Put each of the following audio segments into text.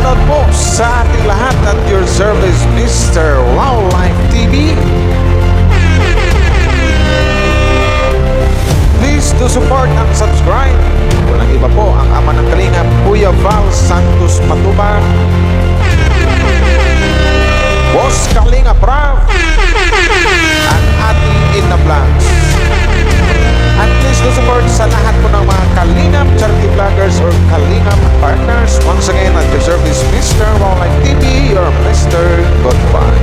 Shoutout po sa ating lahat at your service, Mr. Wildlife TV. Please do support and subscribe. Walang iba po ang ama ng Kalingap, Kuya Val Santos Matubang, Boss Kalinga Prav, at ating Ina Vlogs. At please do support sa lahat po ng mga Kalingap charity vloggers or Kalingap partners. Once again, at your service, Mr. Wildlife TV, your Mr. Goodbye.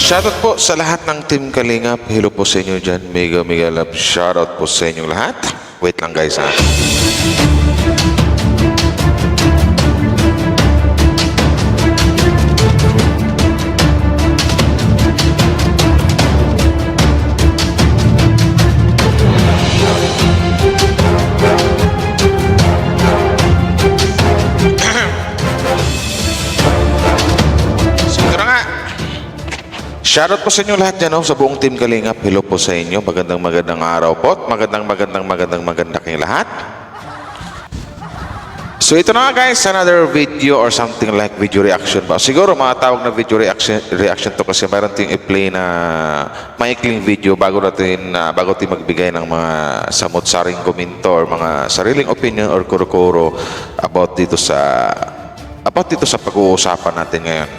Shoutout po sa lahat ng Team Kalingap. Hello po sa inyo dyan. Mega love. Shoutout po sa inyong lahat. Wait lang guys ha. Shoutout po sa inyo lahat dyan, sa buong Team Kalingap. Hello po sa inyo. Magandang araw po. At magandang kayong lahat. So ito na nga guys, another video or something like video reaction ba. Siguro matawag na video reaction to kasi mayroon tayong i-play na maikling video bago natin magbigay ng mga samot-saring komento or mga sariling opinion or kuro-kuro about dito sa pag-uusapan natin ngayon.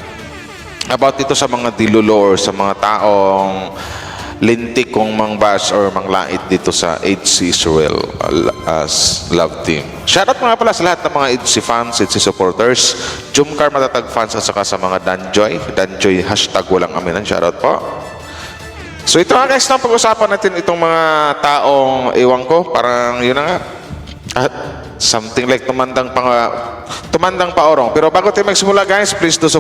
About dito sa mga dilulo or sa mga taong lintik kong mangbas or manglait dito sa HC Israel as love team. Shoutout mga pala sa lahat ng mga HC fans, HC supporters, Jumcar Matatag fans at saka sa mga Danjoy hashtag walang aminan. Shoutout po. So ito nga guys, nang pag-usapan natin itong mga taong iwan ko, parang yun na nga. Something like tumandang paorong. Pero bago tayo magsimula guys, please do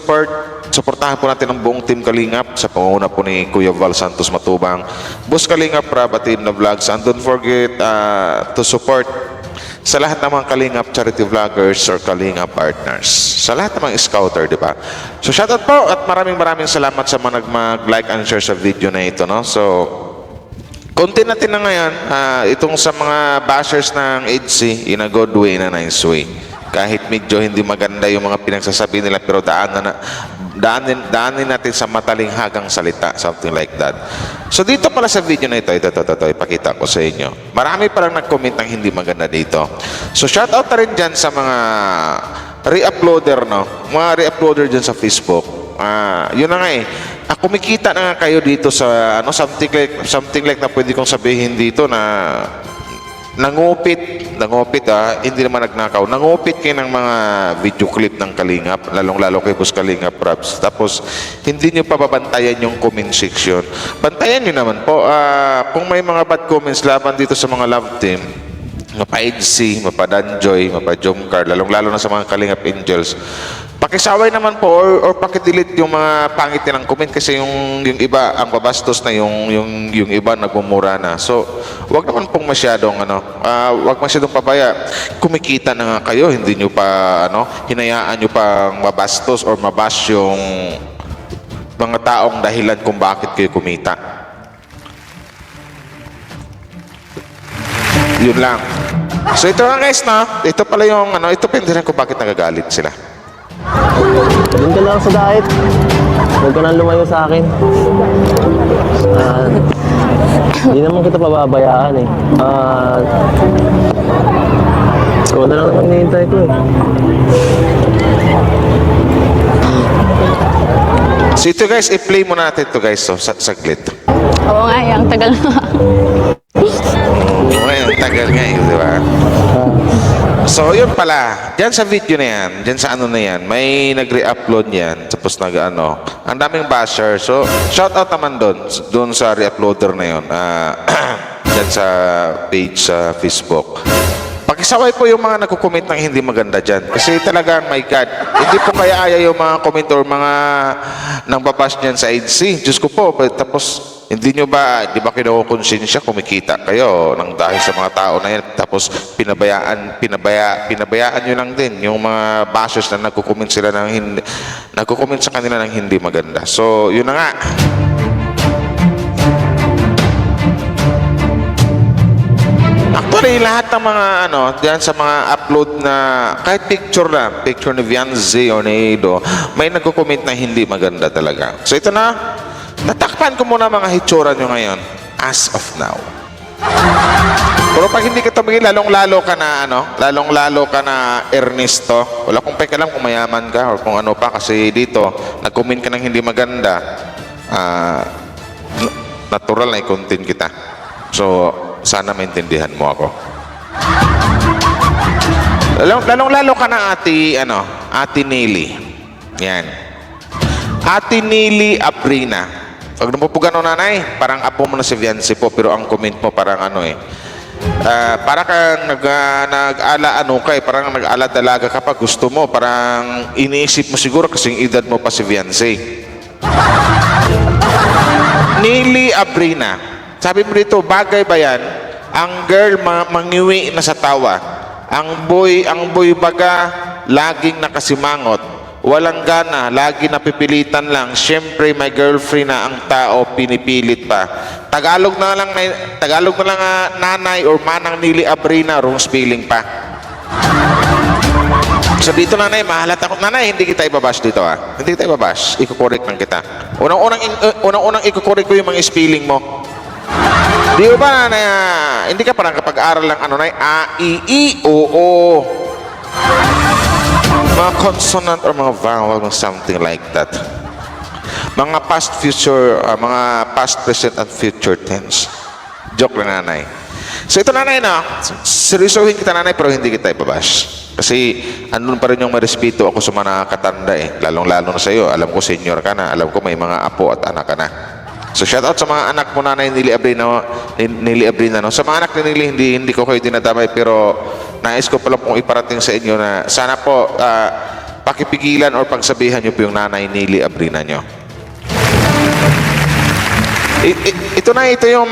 supportahan po natin ang buong Team Kalingap sa pangunguna po ni Kuya Val Santos Matubang, Boss Kalingap Prab at Ina Vlogs, and don't forget to support sa lahat ng mga Kalingap charity vloggers or Kalingap partners, sa lahat ng mga scouter, di ba? So shoutout po at maraming salamat sa mga mag-like and share sa video na ito, no? So content natin na ngayon, itong sa mga bashers ng HC in a good way, in a nice way. Kahit medyo hindi maganda yung mga pinagsasabi nila, pero daanin natin sa matalinghagang salita, something like that. So dito pala sa video na ito, ipakita ko sa inyo. Marami palang nag-comment ng hindi maganda dito. So shoutout na rin dyan sa mga re-uploader, no? Mga re-uploader dyan sa Facebook. Yun na nga eh. Kumikita na nga kayo dito sa something like na pwede kong sabihin dito na nangupit hindi naman nagnakaw. Nangupit kayo ng mga video clip ng Kalingap, lalong-lalo kay Boss Kalingap Prabs. Tapos hindi nyo pa babantayan yung comment section. Bantayan nyo naman po. Kung may mga bad comments laban dito sa mga love team, mapa-HC, mapa-Danjoy, mapa-Jomcar, lalong-lalo na sa mga Kalingap Angels, pakisaway naman po or pakidelete yung mga pangit nilang comment kasi yung iba ang babastos na yung iba nagmumura na. So, wag naman pong masyadong wag masyadong pabaya. Kumikita na nga kayo, hindi nyo pa hinayaan nyo pang mabastos or mabash yung mga taong dahilan kung bakit kayo kumita. Yun lang. So ito nga guys, ito pala yung ito pindihan ko bakit nagagalit sila. Doon ka lang sa diet. Huwag ka nang lumayo sa akin. Hindi naman kita pababayaan eh. Ikaw na lang naman hinihintay ko eh. So ito guys, i-play mo natin ito guys, saglit. Oo nga, ang tagal na. Ang tagal nga di ba? So yun pala, dyan sa video na yan, dyan sa na yan, may nag-re-upload yan, tapos ang daming basher. So shoutout naman doon sa re-uploader na yun, dyan sa page sa Facebook. Pakisaway po yung mga nagko-comment ng hindi maganda dyan. Kasi talagang, my God, hindi po kaya yung mga comment or mga nang babash dyan sa HC. Diyos ko po, tapos hindi nyo ba, di ba kinukonsensya, kumikita kayo ng dahil sa mga tao na yan, tapos pinabayaan nyo lang din yung mga bashers na nagkukomment sila ng hindi, nagkukomment sa kanila ng hindi maganda. So, yun na nga. Actually, lahat ng mga diyan sa mga upload na kahit picture lang, picture ni Vianzi o ni Ido, may nagko-comment na hindi maganda talaga. So ito na, natakpan ko muna mga hitsura nyo ngayon as of now. Pero pag hindi ka tumingin, lalong-lalo ka na lalong-lalo ka na Ernesto. Wala kong pakialam kung mayaman ka or kung ano pa, kasi dito nag-comment ka ng hindi maganda. Natural na i-content kita. So sana maintindihan mo ako. Lalong-lalo ka na Ate Nili. Yan. Ate Nili Abrina. Pag napupugan o nanay, parang apo mo na si Viancy po, pero ang comment mo parang para kang parang nag-ala dalaga ka pa, gusto mo, parang iniisip mo siguro kasing edad mo pa si Viancy. Nili Abrina. Sabi mo dito, bagay ba yan? Ang girl mangiwi na sa tawa. Ang boy baga, laging nakasimangot. Walang gana, lagi napipilitan lang. Siyempre, may girlfriend na ang tao, pinipilit pa. Tagalog na lang nanay or manang Nili Abrina, wrong spelling pa. So dito nanay, mahalata ko. Nanay, hindi kita ibabash dito Hindi kita ibabash. Iko-correct lang kita. Unang iko-correct ko yung mga spelling mo. Di ba na hindi ka parang kapag-aral lang A, I, I, O, O. Mga consonant or mga vowel, something like that. Mga past, present, and future tense. Joke lang nanay. So ito nanay seryosohin kita nanay, pero hindi kita ibabash. Kasi andun pa rin yung marespeto ako sa mga nakakatanda Lalong-lalo na sa iyo. Alam ko senior ka na. Alam ko may mga apo at anak ka na. So shout out sa mga anak mo nanay Nili Abrina. Sa mga anak ni Nili, hindi ko kayo dinadamay, pero nais ko pala pong iparating sa inyo na sana po pakipigilan or pagsabihan nyo po yung nanay Nili Abrina nyo. Ito yung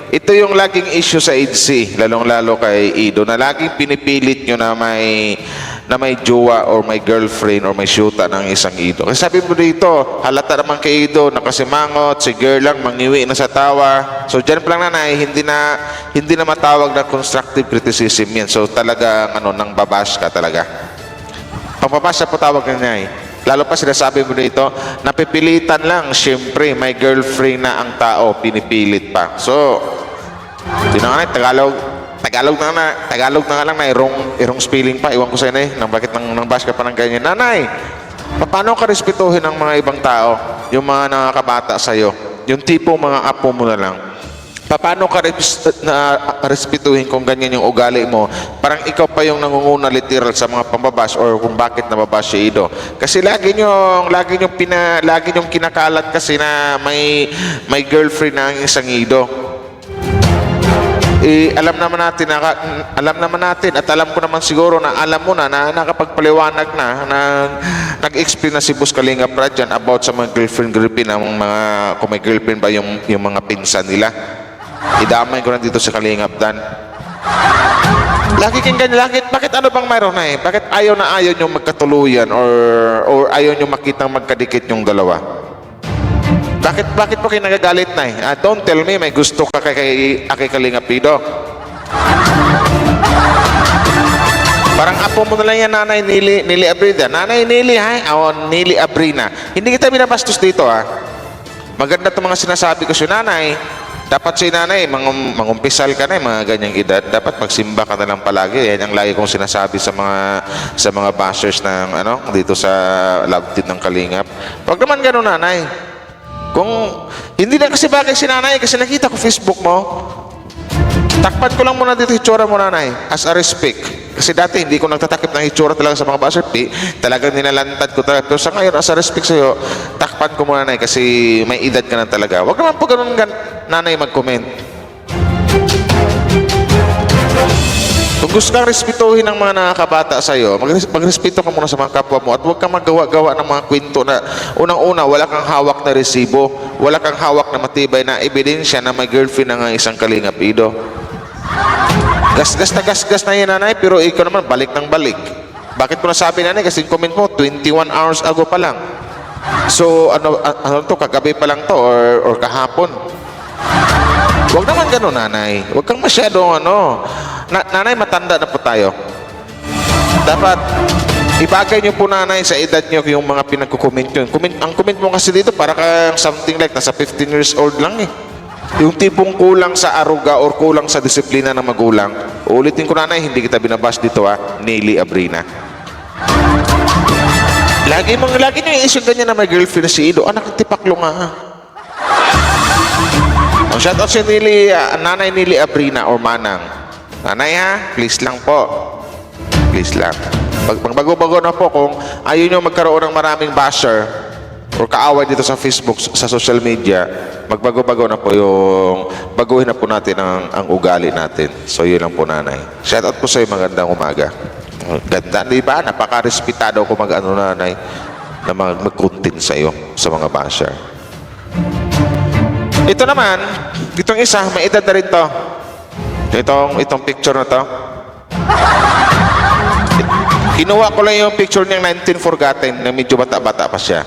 ito yung laging issue sa EDC, lalong-lalo kay Ido, na laging pinipilit nyo na may jowa or may girlfriend or may syuta ng isang Ido. Kasi sabi mo dito, halata naman kay Ido, nakasimangot, si girl lang, mangiwi na sa tawa. So dyan pa lang nanay, hindi na matawag na constructive criticism yan. So talaga, nang babash ka talaga. Pagbabash na po tawag niya Lalo pa sinasabi mo dito, napipilitan lang, siyempre, may girlfriend na ang tao, pinipilit pa. So, Tagalog na lang na wrong spelling pa. Iwan ko sa inyo bakit nang bash ka pa ng ganyan. Nanay, paano ka respetuhin ng mga ibang tao? Yung mga nakakabata sa'yo, yung tipo mga apo mo na lang. Paano ka respetuhin kung ganyan yung ugali mo? Parang ikaw pa yung nangunguna literal sa mga pambabash or kung bakit nababash si Ido. Kasi lagi niyong kinakalat kasi na may girlfriend na ang isang Ido. Alam naman natin at alam ko naman siguro na alam mo na nakapagpaliwanag na nag-explain na si Boss Kalinga Brad dyan about sa mga girlfriend ng mga, kung may girlfriend ba yung mga pinsan nila. Idamay ko na dito sa Kalingap Dan. Lagi kang ganyan, bakit ano bang mayroon bakit ayaw nyo magkatuluyan or ayaw nyo makitang magkadikit yung dalawa? Bakit po kayo nagagalit don't tell me may gusto ka kay Kalingap Ido. Parang apo mo na lang yan, nanay Nili Abrina. Nanay Nili Nili Abrina. Hindi kita binabastos dito Maganda itong mga sinasabi ko si nanay. Dapat si nanay, mangumpisal ka na mga ganyang edad. Dapat magsimba ka na lang palagi. Yan ang lagi kong sinasabi sa mga bashers ng dito sa love team ng Kalingap. Wag naman gano'n nanay. Kung hindi na kasi bagay si nanay, kasi nakita ko Facebook mo, takpan ko lang muna dito hitsura mo nanay, as a respect. Kasi dati hindi ko nagtatakip ng hitsura talaga sa mga basher, talagang nilalantad ko talaga. Pero sa ngayon, as a respect sa'yo, takpan ko muna nanay kasi may edad ka na talaga. Huwag naman po ganun nanay mag-comment. Kung gusto kang respetuhin ng mga nakakabata sa'yo, magrespeto ka muna sa mga kapwa mo at huwag kang magawa-gawa ng mga kwento na unang-una, wala kang hawak na resibo, wala kang hawak na matibay na ebidensya na may girlfriend na nga isang Kalingap Ido. Gasgas na yan, nanay, pero ikaw naman, balik ng balik. Bakit ko nasabi, nanay? Kasi comment mo, 21 hours ago pa lang. So, ano to, kagabi pa lang to, or kahapon. Huwag naman gano'n, nanay. Huwag kang masyadong, nanay, matanda na po tayo. Dapat, ibagay nyo po, nanay, sa edad nyo yung mga pinagkukomment nyo. Ang comment mo kasi dito, para kang something like, nasa 15 years old lang eh. Yung tipong kulang sa aruga or kulang sa disiplina ng magulang. Uulitin ko, nanay, hindi kita binabash dito, Nely Abrina. Lagi nyo yung issue ganyan na may girlfriend si Ido. Anak, tipaklo nga. Ang shoutout si Nanay Nely Abrina or Manang. Nanay please lang po. Please lang. Magbago-bago na po kung ayaw nyo magkaroon ng maraming basher or kaaway dito sa Facebook, sa social media, magbago-bago na po yung baguhin na po natin ang ugali natin. So yun lang po, nanay. Shoutout po sa'yo, magandang umaga. Ganda, di ba? Napaka-respetado ko nanay, na mag-content sa'yo sa mga basher. Ito naman, itong isa, may edad na rin to. Itong picture na to. Kinuha ko lang yung picture niyang 19 Forgotten, na medyo bata-bata pa siya.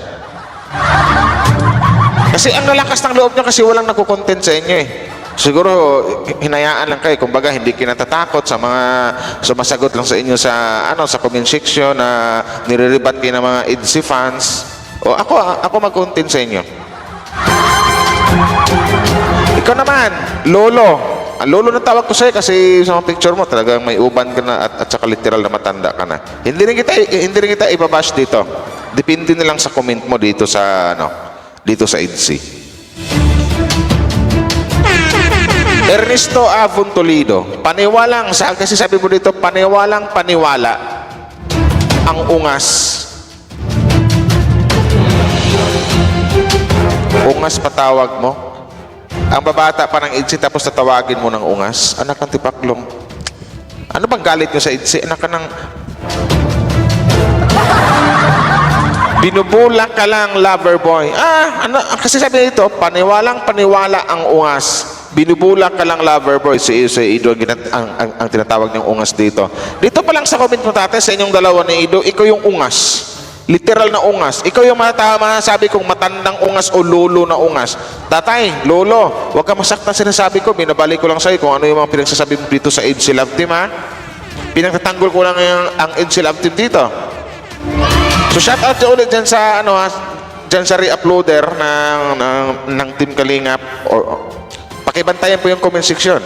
Kasi ang lalakas ng loob niya kasi walang nagko-content sa inyo eh. Siguro, hinayaan lang kayo. Kumbaga, hindi kinatatakot sa mga sumasagot lang sa inyo sa comment section na nire-rebat kayo ng mga EDSI fans. O ako mag-content sa inyo. Ikaw naman, Lolo. Ang Lolo na tawag ko sa'yo kasi sa mga picture mo, talagang may uban ka na at saka literal na matanda ka na. Hindi rin kita ibabash dito. Depende na lang sa comment mo dito sa EDSI. Ernesto Avon Toledo, paniwalang, kasi sabi mo dito, paniwala ang ungas. Ungas patawag mo. Ang babata pa ng EDSI tapos tatawagin mo ng ungas. Anak ng tipaklong. Ano bang galit nyo sa EDSI? Anak ka ng... Binubulak ka lang, lover boy. Kasi sabi dito, paniwala ang ungas. Binubulak ka lang, lover boy. Si Ido ang tinatawag niyang ungas dito. Dito pa lang sa comment mo, tatay, sa inyong dalawa ni Ido, ikaw yung ungas. Literal na ungas. Ikaw yung masabi kong matandang ungas o lolo na ungas. Tatay, lolo, huwag ka masaktan sinasabi ko. Binabalik ko lang sa'yo kung ano yung mga pinagsasabi mo dito sa EDSI Love Team, Pinagtatanggol ko lang ang EDSI Love Team dito. So shout out ulit dyan sa dyan sa re-uploader ng Team Kalingap or pakibantayan po yung comment section.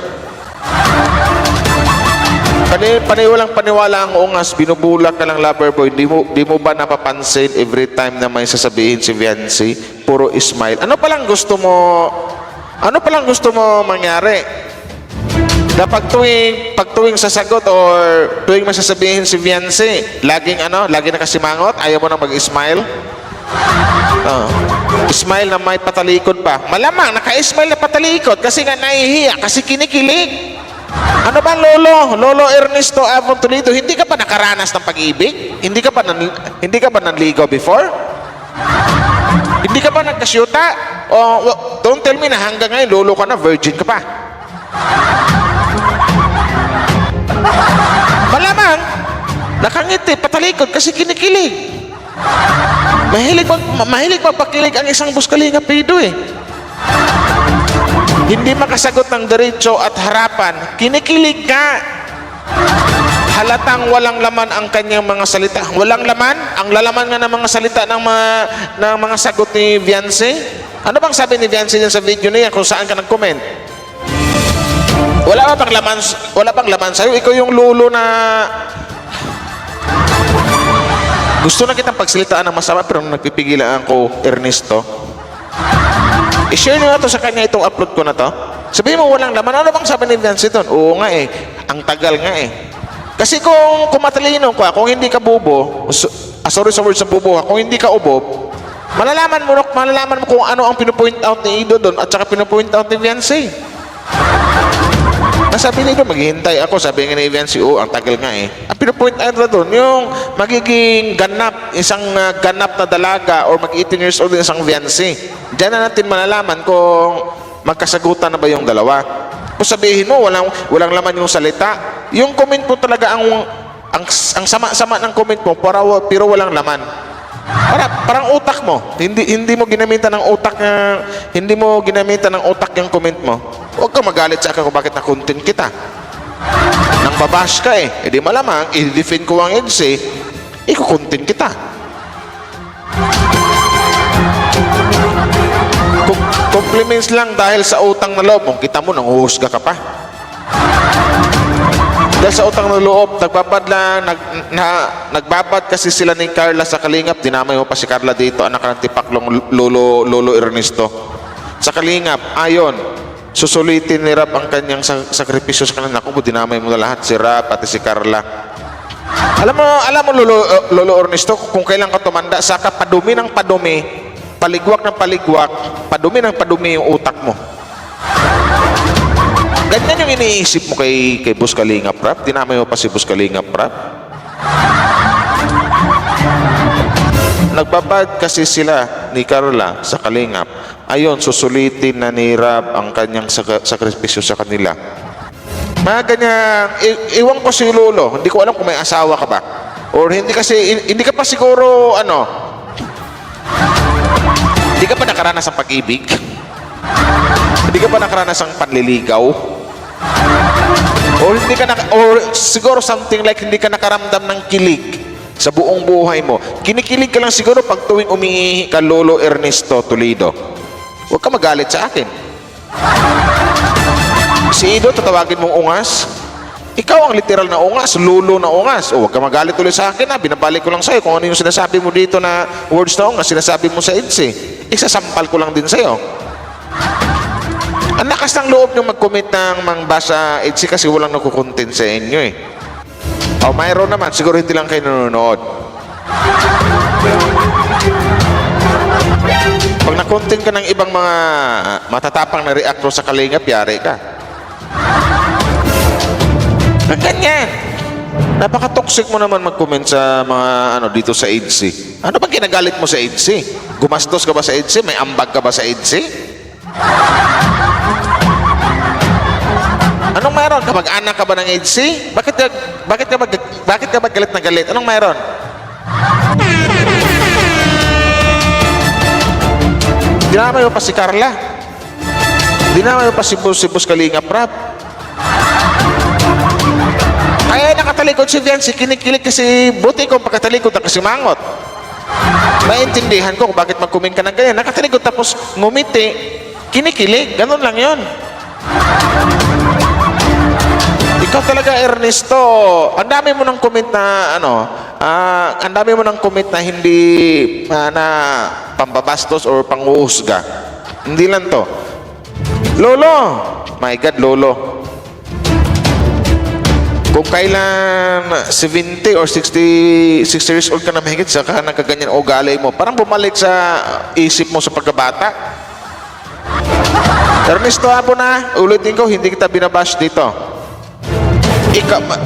Paniwala ang ungas, binubulak ka lang, lover boy. Di mo ba napapansin every time na may sasabihin si Viancy, puro smile? Ano palang gusto mo mangyari? Na pag tuwing sasagot or tuwing masasabihin si Viancy, laging nakasimangot, ayaw mo nang mag-smile? Smile na may patalikod pa. Malamang, naka-smile na patalikod kasi nga nahihiya, kasi kinikilig. Ano ba, Lolo Ernesto Avon Toledo, hindi ka pa nakaranas ng pag-ibig? Hindi ka ba nanligaw before? Hindi ka ba nagkasyuta? Don't tell me na hanggang ngayon, lolo ka na, virgin ka pa. Malamang, nakangiti, patalikod kasi kinikilig. Mahilig magpakilig ang isang Kalingap Ido eh. Hindi makasagot ng diretso at harapan, kinikilig ka. Halatang walang laman ang kanyang mga salita. Walang laman? Ang lalaman nga ng mga salita ng mga sagot ni Viancy. Ano bang sabi ni Viancy sa video niya kung saan ka nag-comment? Wala bang laman sa'yo? Ikaw yung lolo na gusto na kitang pagsalitaan ng masama pero nagpipigilan ako, Ernesto. I-share nyo na to sa kanya itong upload ko na to. Sabihin mo walang laman. Ano bang sabi ni Viancy doon? Oo nga eh. Ang tagal nga eh. Kasi kung matalino ka, kung hindi ka bobo, sorry sa words sa bobo, kung hindi ka ubob, malalaman mo kung ano ang pinupoint out ni Ido doon at saka pinupoint out ni Viancy. Sabi nito, maghihintay ako. Sabi nga ni Viancy, ang tagal nga eh. Ang pinapoint out na doon, yung magiging ganap, isang ganap na dalaga or mag-18 years old isang Viancy. Diyan na natin malalaman kung magkasagutan na ba yung dalawa. Kung sabihin mo, walang laman yung salita, yung comment mo talaga ang sama-sama ng comment mo, pero walang laman. Parang utak mo. Hindi mo ginamitan ng utak hindi mo ginamitan ng utak yung comment mo. Huwag kang magalit sa akin kung bakit na-content kita. Nang babash ka eh. Di malamang, i-defend ko ang EDSI, iko-content kita. Compliments lang dahil sa utang na loob mong kita mo, nanguhusga ka pa. Dahil sa utang na loob, nagbabad lang, nagbabad kasi sila ni Carla sa Kalingap. Dinamay mo pa si Carla dito, anak ng tipaklong Lolo Ernesto. Sa Kalingap, ayon, susulitin ni Rap ang kanyang sakripisyo sa kanila. Naku, dinamay mo na lahat, si Rap, pati si Carla. Alam mo Lolo Ernesto, kung kailan ka tumanda, saka padumi ng padumi, paligwak ng paligwak, padumi ng padumi yung utak mo. Ganyan yung iniisip mo kay Boss Kalingap Rap. Dinamay mo pa si Boss Kalingap Rap. Nagbabad kasi sila ni Carla sa Kalingap. Ayon, susulitin na ni Rap ang kanyang sakripisyo sa kanila. Mga ganyan, iwan ko si Lolo. Hindi ko alam kung may asawa ka ba. Or hindi ka pa siguro, hindi ka pa nakaranas ng pag-ibig. Hindi ka pa nakaranas ng panliligaw. Or siguro something like hindi ka nakaramdam ng kilig sa buong buhay mo. Kinikilig ka lang siguro pag tuwing umiihi ka, Lolo Ernesto Toledo. Huwag ka magalit sa akin. Si Ido, tatawagin mong ungas. Ikaw ang literal na ungas, lolo na ungas. Huwag ka magalit ulit sa akin, binabalik ko lang sa'yo kung ano yung sinasabi mo dito na words na ungas, sinasabi mo sa EDSI. Isasampal ko lang din sa'yo. Ang lakas ng loob nyo mag-commit ng mangbasa EDSI kasi walang nakukontent sa inyo eh. Mayroon naman, siguro hindi lang kayo nanonood. Pag na-content ka ng ibang mga matatapang na reactor sa Kalingap, yari ka. Ganyan. Napaka-toxic mo naman mag-comment sa mga dito sa EDSI. Ano bang ginagalit mo sa EDSI? Gumastos ka ba sa EDSI? May ambag ka ba sa EDSI? Anong mayroon? Kamag-anak ka ba ng EDSI? Bakit ka ba galit na galit? Anong mayroon? Dinamay mo pa si Carla. Dinamay mo pa si Boss Kalingap Rap. Kaya nakatalikod si Viancy, kinikilig kasi buti kung pagkatalikod na kasi mangot. Maintindihan ko kung bakit mag-comment ka ng ganyan. Nakatalikod tapos ngumiti, kinikilig. Ganun lang yon. Ikaw talaga, Ernesto. Ang dami mo ng comment na ang dami mo ng comment na hindi na pambabastos or panguhusga. Hindi lang to. Lolo. My God, Lolo. Kung kailan 70 or 60 years old ka na mahigit, saka nagkaganyan o ugali mo, parang bumalik sa isip mo sa pagkabata. Ernesto, na, ulitin ko, hindi kita binabash dito.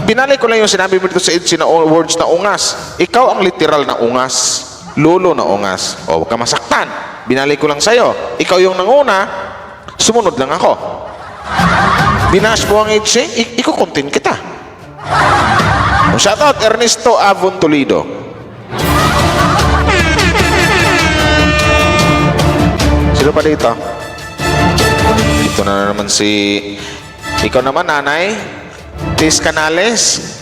Binalik ko lang yung sinabi mo dito sa EDSI na words na ungas. Ikaw ang literal na ungas. Lolo na ungas. O, huwag ka masaktan. Binalik ko lang sa'yo. Ikaw yung nanguna, sumunod lang ako. Binash mo ang EDSI, iko-content kita. Shoutout Ernesto Avon Toledo. Sino pa dito? Ito na naman ikaw naman, nanay Tis Canales.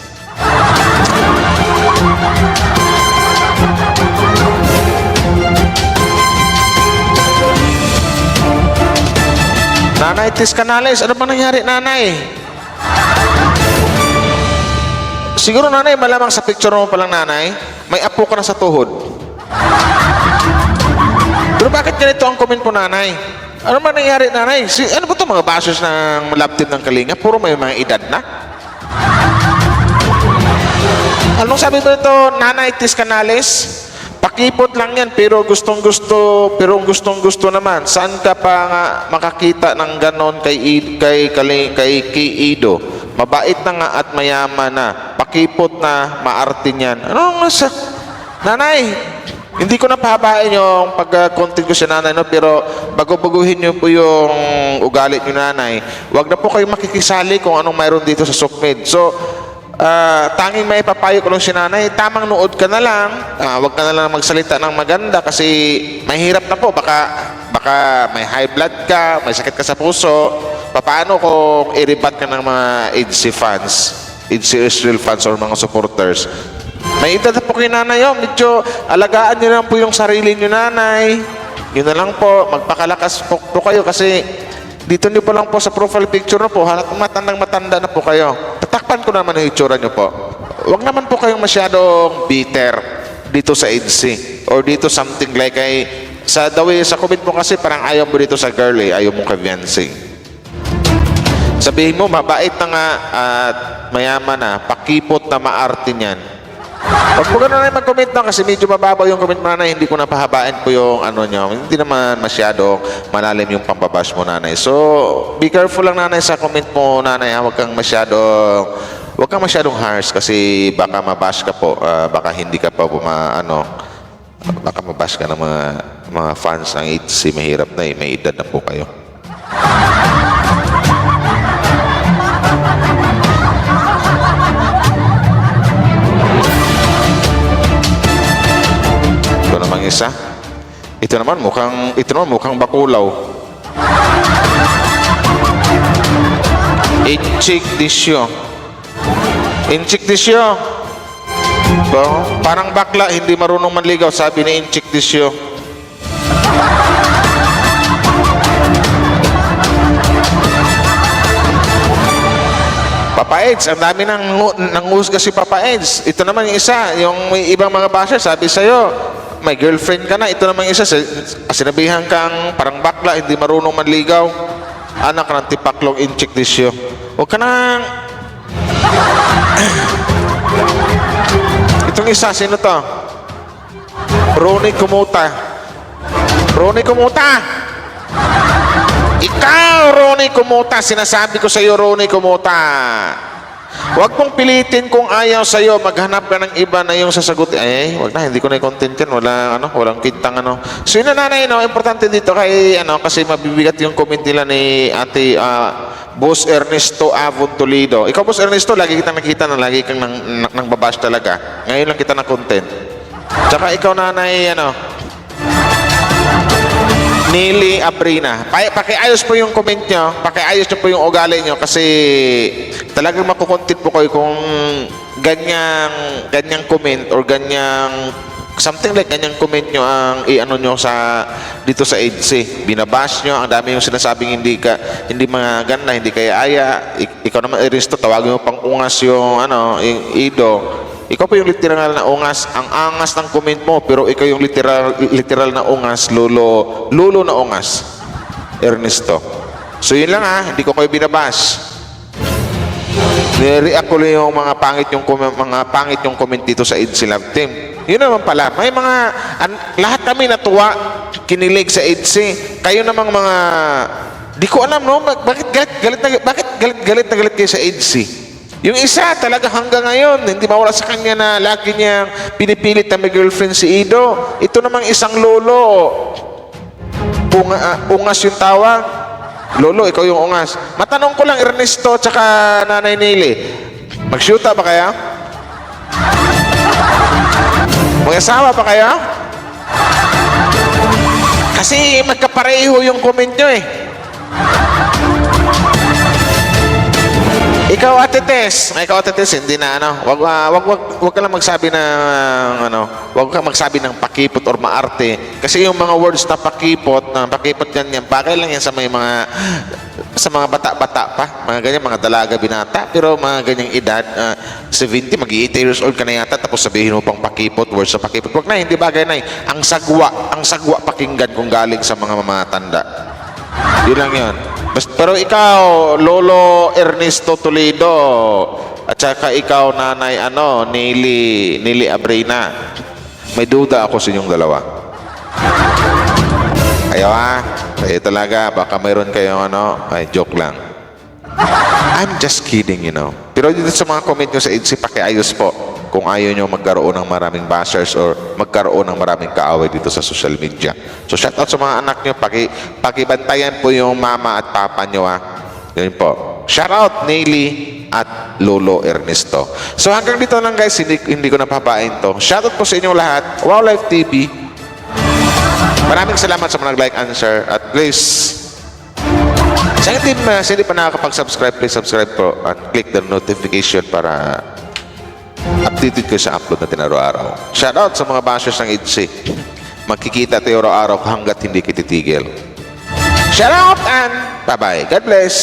Nanay Tis Canales, ano ba nangyari, nanay? Siguro, nanay, malamang sa picture mo palang, nanay, may apo ka na sa tuhod. Pero bakit ganito ang comment po, nanay? Ano ba nangyari, nanay? Ano ba ito mga basos ng love team ng Kalingap? Puro may mga edad na. Anong sabi mo ito, Nanay Tis Canales? Pakipot lang yan, pero gustong gusto naman. Saan ka pa nga makakita ng ganon kay Ido? Mabait na nga at mayaman na. Pakipot na, maarte niyan. Ano nga sa... Nanay, hindi ko na pahabain yung pag-content ko sa nanay, no? Pero bago-baguhin niyo po yung ugali niyo, nanay. Huwag na po kayo makikisali kung anong mayroon dito sa Sukmed. So, tanging may papayo ko lang si nanay, tamang nood ka na lang, wag ka na lang magsalita ng maganda kasi mahirap na po, baka may high blood ka, may sakit ka sa puso. Paano kung i-rebat ka ng mga EDC fans, EDC Israel fans or mga supporters? May edad na po kay nanay, medyo alagaan niyo lang po yung sarili niyo, nanay. Yun na lang po, magpakalakas po kayo kasi dito niyo po lang po sa profile picture na po, halat matandang-matanda na po kayo. Tatakpan ko naman yung itsura niyo po. Huwag naman po kayong masyadong bitter dito sa EDC or dito something like sa comment mo kasi parang ayaw mo dito sa girl ayaw mong ka-fiancé. Sabihin mo, mabait na nga at mayaman na, pakipot na maarte niyan. Huwag po ganun na mag-comment na kasi medyo mababaw yung comment mo, nanay. Hindi ko na pahabain po yung ano nyo. Hindi naman masyadong malalim yung pambabash mo, nanay. So, be careful lang, nanay, sa comment mo, nanay. Huwag kang masyadong harsh kasi baka mabash ka po. Baka hindi ka pa baka mabash ka ng mga fans ng EDC. Mahirap na may edad na po kayo. Isa. Ito naman mukhang bakulaw. Inchik disyo. Parang bakla, hindi marunong manligaw, sabi ni Inchik disyo. Papa Eds, ang dami nang husga si Papa Eds. Ito naman yung isa, yung may ibang mga basher, sabi sa'yo, may girlfriend ka na. Ito naman isa, sinabihan kang parang bakla, hindi marunong manligaw. Anak ng tipaklong Inchik disyo. Huwag ka nang... Itong isa, sino to? Ronnie Kumuta. Ikaw, Ronnie Kumuta, sinasabi ko sa iyo, Ronnie Kumuta. Huwag mong pilitin kung ayaw sa iyo, maghanap ka ng iba na yung sasagutin. Wag na, hindi ko na i-content yan. Walang kintang So yun na, nanay, importante dito kasi mabibigat yung comment nila ni Ate Boss Ernesto Avon Toledo. Ikaw, Boss Ernesto, lagi kitang nakita na lagi kang nang babash talaga. Ngayon lang kita na content. Tsaka ikaw, nanay, Nili Abrina. Pakiayos po yung comment nyo. Pakiayos nyo po yung ugali nyo kasi talagang makukontent po kayo kung ganyang comment or ganyang something like ganyang comment nyo ang nyo dito sa EDC. Binabash nyo, ang dami yung sinasabing hindi maganda, hindi kaya aya. Ikaw naman, Eristo, tawagin mo pang ungas yung Ido. Ikaw po yung literal na ungas, ang angas ng comment mo, pero ikaw yung literal na ungas, lulo na ungas, Ernesto. So yun lang hindi ko kayo binabash. Nireact ko lang yung mga pangit yung comment dito sa EDC Love Team. Yun naman pala, may lahat kami natuwa, kinilig sa EDC. Kayo namang di ko alam, no? Bakit galit na galit kayo sa EDC? Yung isa talaga hanggang ngayon, hindi mawala sa kanya na lagi niyang pinipilit na may girlfriend si Ido. Ito namang isang lolo. Ungas yung tawag. Lolo, ikaw yung ungas. Matanong ko lang, Ernesto, tsaka Nanay Nili. Mag-shoota ba kaya? Mag-asawa ba kaya? Kasi magkapareho yung comment nyo Ikaw, Ate Tess, hindi na wag ka lang magsabi wag ka magsabi ng pakipot or maarte. Kasi yung mga words na pakipot ganyan, bagay lang yan sa sa mga bata-bata pa, mga ganyan, mga dalaga binata, pero mga ganyang edad, 70, mag-80 years old ka na yata, tapos sabihin mo pang pakipot, words sa pakipot. Wag na, hindi bagay na Ang sagwa pakinggan kung galing sa mga mamatanda. Yun lang yun. Pero ikaw, Lolo Ernesto Toledo, at saka ikaw, Nanay Nili Abrina, May duda ako sa inyong dalawa. Kayo kayo talaga, baka mayroon kayong ay joke lang. I'm just kidding, Pero dito sa mga comment nyo sa EDC, pakiayos po kung ayaw nyo magkaroon ng maraming bashers or magkaroon ng maraming kaaway dito sa social media. So shoutout sa mga anak nyo, pakibantayan po yung mama at papa nyo Yun po. Shoutout Nelly at Lolo Ernesto. So hanggang dito lang guys, hindi ko napapain to. Shoutout po sa inyong lahat. Wow Life TV. Maraming salamat sa mga nag-like and share. At please, sa team, hindi pa nakakapag-subscribe, please subscribe po at click the notification para updated ko sa upload natin araw-araw. Shoutout sa mga bashers ng EDC. Magkikita tayo araw-araw hanggat hindi kititigil. Shoutout and bye-bye. God bless.